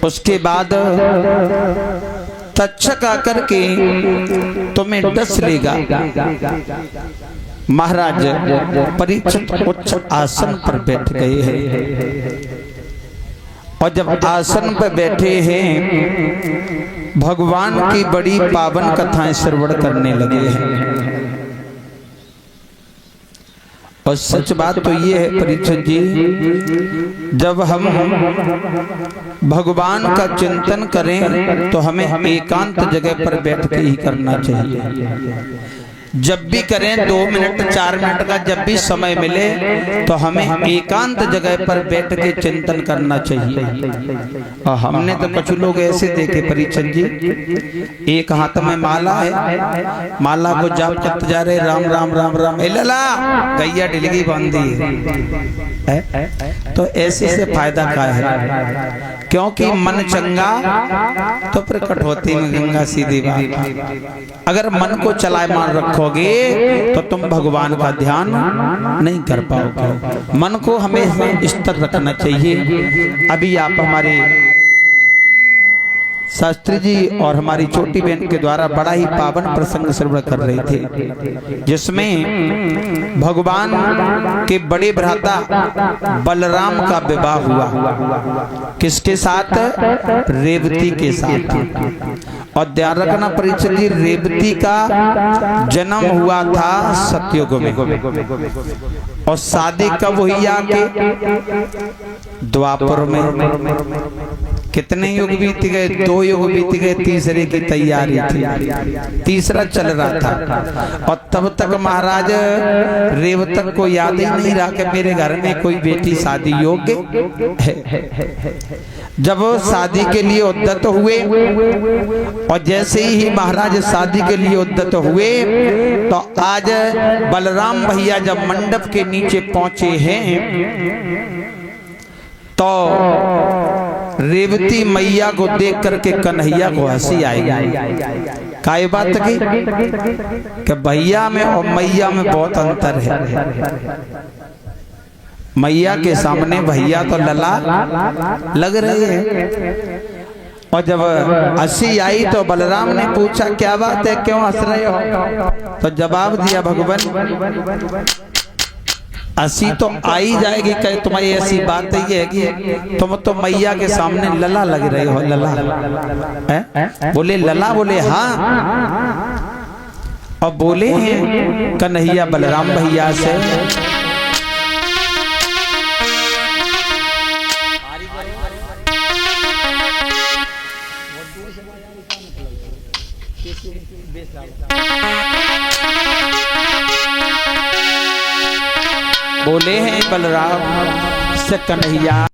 उसके बाद तक्षक आकर के तुम्हें डस लेगा। महाराज परीक्षित उच्च आसन पर बैठ गए हैं और जब आसन पर बैठे हैं भगवान की बड़ी पावन कथाएं श्रवण करने लगे हैं। और सच बात तो ये है परीक्षित जी, जब हम भगवान का चिंतन करें तो हमें एकांत जगह पर बैठ के ही करना चाहिए। जब भी करें 2 मिनट 4 मिनट का जब भी समय मिले तो हमें एकांत जगह पर बैठ के चिंतन करना चाहिए। और हमने तो कुछ लोग ऐसे देखे परीक्षित जी, एक हाथ में माला है, माला को जाप करते जा रहे राम राम राम राम, लला गैया डिलगी बांधी है। तो ऐसे से फायदा क्या है? क्योंकि मन चंगा तो प्रकट होती में गंगा, सीधी बात। अगर मन को चलायमान रखोगे तो तुम भगवान का ध्यान नहीं कर पाओगे। मन को हमेशा स्थिर रखना चाहिए। अभी आप हमारे शास्त्री जी और हमारी छोटी बहन के द्वारा बड़ा ही पावन प्रसंग श्रवण कर रहे थे, जिसमें भगवान के बड़े भ्राता बलराम का विवाह हुआ। किसके साथ? रेवती के साथ। और ध्यान रखना परीक्षित जी, रेवती का जन्म हुआ था सतयुग में और शादी कब हुई? आके द्वापर में। कितने युग बीत गए? 2 युग बीत गए, तीसरे की तैयारी थी, तीसरा चल रहा था। और तब तक महाराज रेवतक को याद ही नहीं रहा कि मेरे घर में कोई बेटी शादी योग्य है। जब वो शादी के लिए उद्यत हुए और जैसे ही महाराज शादी के लिए उद्यत हुए तो आज बलराम भैया जब मंडप के नीचे पहुंचे हैं तो रेवती मैया को देख करके कन्हैया को हंसी आई। काय बात की कि भैया में और मैया में बहुत अंतर है। मैया के सामने भैया तो लला लग रहे हैं। और जब हंसी आई तो बलराम ने पूछा क्या बात है, क्यों हंस रहे हो? तो जवाब दिया भगवान हंसी तो आ ही जाएगी, कहे तुम्हारी ऐसी बात ही है कि तुम तो मैया के सामने लला लग रहे हो। लला है? बोले लला? बोले हाँ। और बोले हैं कन्हैया बलराम भैया से बोले हैं बलराम से कन्हैया